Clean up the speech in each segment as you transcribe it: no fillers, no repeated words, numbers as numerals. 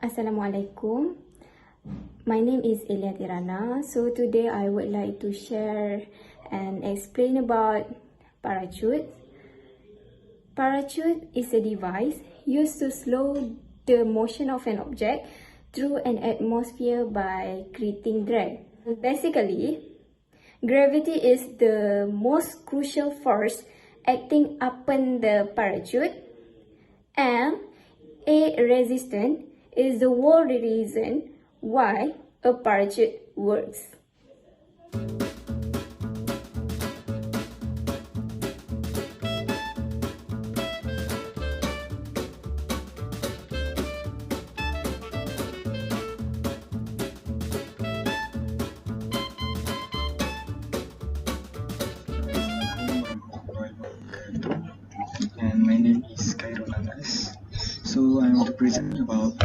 Assalamualaikum. My name is Elia Tirana. So today I would like to share and explain about parachute. Parachute is a device used to slow the motion of an object through an atmosphere by creating drag. Basically, gravity is the most crucial force acting upon the parachute, and a resistance is the whole reason why a parachute works. And my name is Anas. So I'm going to present about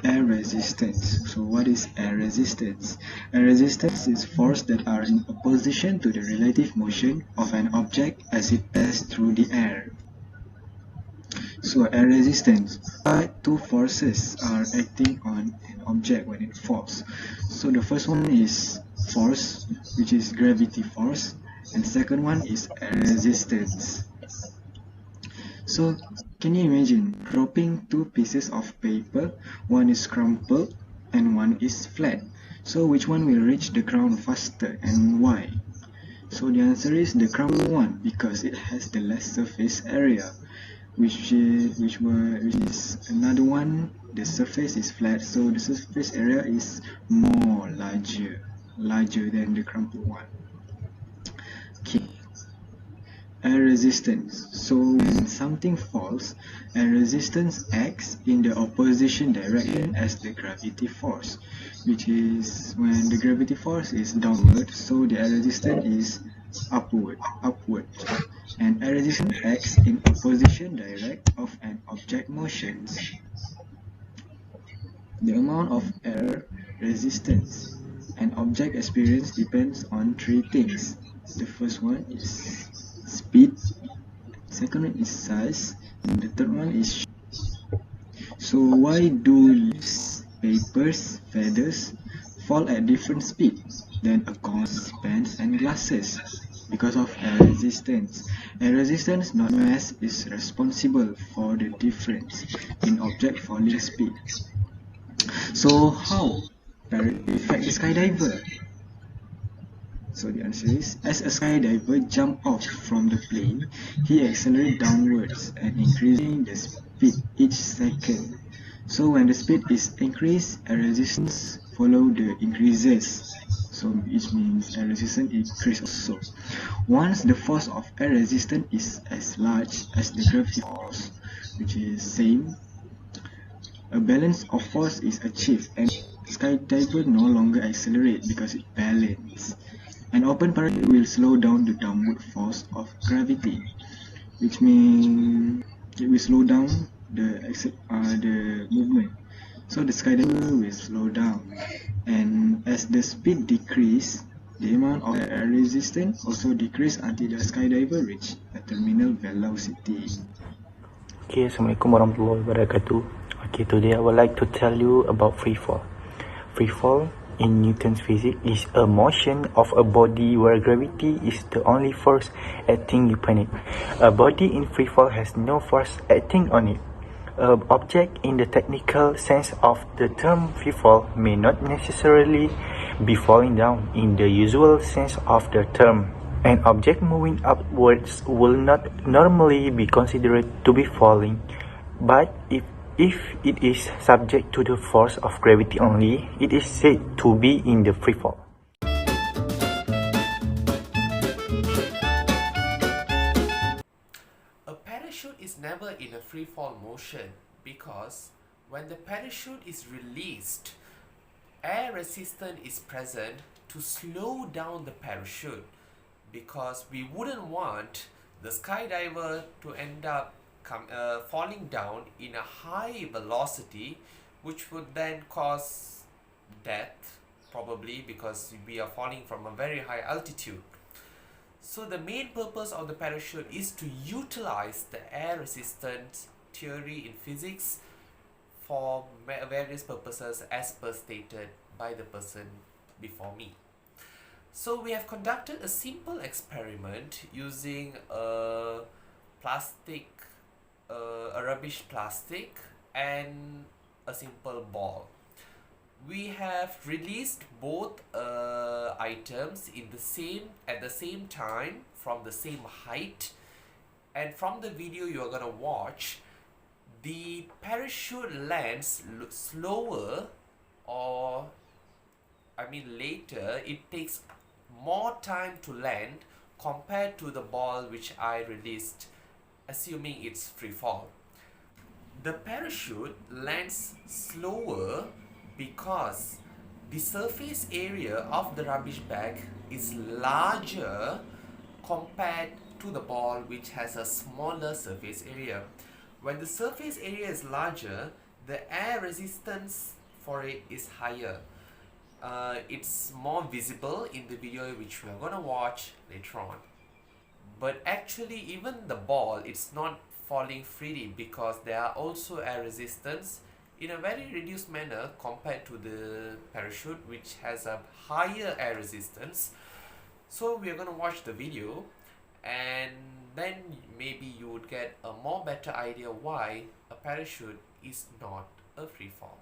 air resistance. So what is air resistance? Air resistance is force that are in opposition to the relative motion of an object as it passes through the air. So air resistance, two forces are acting on an object when it falls. So the first one is force, which is gravity force, and the second one is air resistance. So, can you imagine dropping two pieces of paper? One is crumpled and one is flat. So, which one will reach the ground faster and why? So, the answer is the crumpled one because it has the less surface area, which is another one. The surface is flat, so the surface area is larger than the crumpled one. Okay. Air resistance. So when something falls, air resistance acts in the opposition direction as the gravity force, which is when the gravity force is downward, so the air resistance is upward. And air resistance acts in opposition direct of an object motion. The amount of air resistance an object experience depends on three things. The first one is speed, second one is size, and the third one is shape. So why do leaves, papers, feathers fall at different speeds than a coins, pens, and glasses? Because of air resistance. Air resistance, not mass, is responsible for the difference in object falling speed. So how parachute affect the skydiver? So the answer is, as a skydiver jumps off from the plane, he accelerates downwards and increasing the speed each second. So when the speed is increased, air resistance follow the increases. So which means air resistance increase also. Once the force of air resistance is as large as the gravity force, which is same, a balance of force is achieved and skydiver no longer accelerate because it balance. An open parachute will slow down the downward force of gravity, which means it will slow down the movement. So the skydiver will slow down, and as the speed decrease, the amount of air resistance also decrease until the skydiver reach a terminal velocity. Okay, Assalamualaikum warahmatullahi wabarakatuh. Okay, today I would like to tell you about free fall. Free fall in Newton's physics is a motion of a body where gravity is the only force acting upon it. A body in free fall has no force acting on it. An object in the technical sense of the term free fall may not necessarily be falling down in the usual sense of the term. An object moving upwards will not normally be considered to be falling, but if it is subject to the force of gravity only, it is said to be in the free fall. A parachute is never in a free fall motion because when the parachute is released, air resistance is present to slow down the parachute, because we wouldn't want the skydiver to end up falling down in a high velocity, which would then cause death, probably because we are falling from a very high altitude. So the main purpose of the parachute is to utilize the air resistance theory in physics for various purposes as per stated by the person before me. So we have conducted a simple experiment using a plastic, a rubbish plastic and a simple ball. We have released both items at the same time from the same height, and from the video you are gonna watch, the parachute lands slower, or later it takes more time to land compared to the ball which I released, assuming it's free fall. The parachute lands slower because the surface area of the rubbish bag is larger compared to the ball, which has a smaller surface area. When the surface area is larger, the air resistance for it is higher. It's more visible in the video which we are gonna watch later on. But actually, even the ball, it's not falling freely because there are also air resistance in a very reduced manner compared to the parachute, which has a higher air resistance. So we are gonna watch the video, and then maybe you would get a more better idea why a parachute is not a free fall.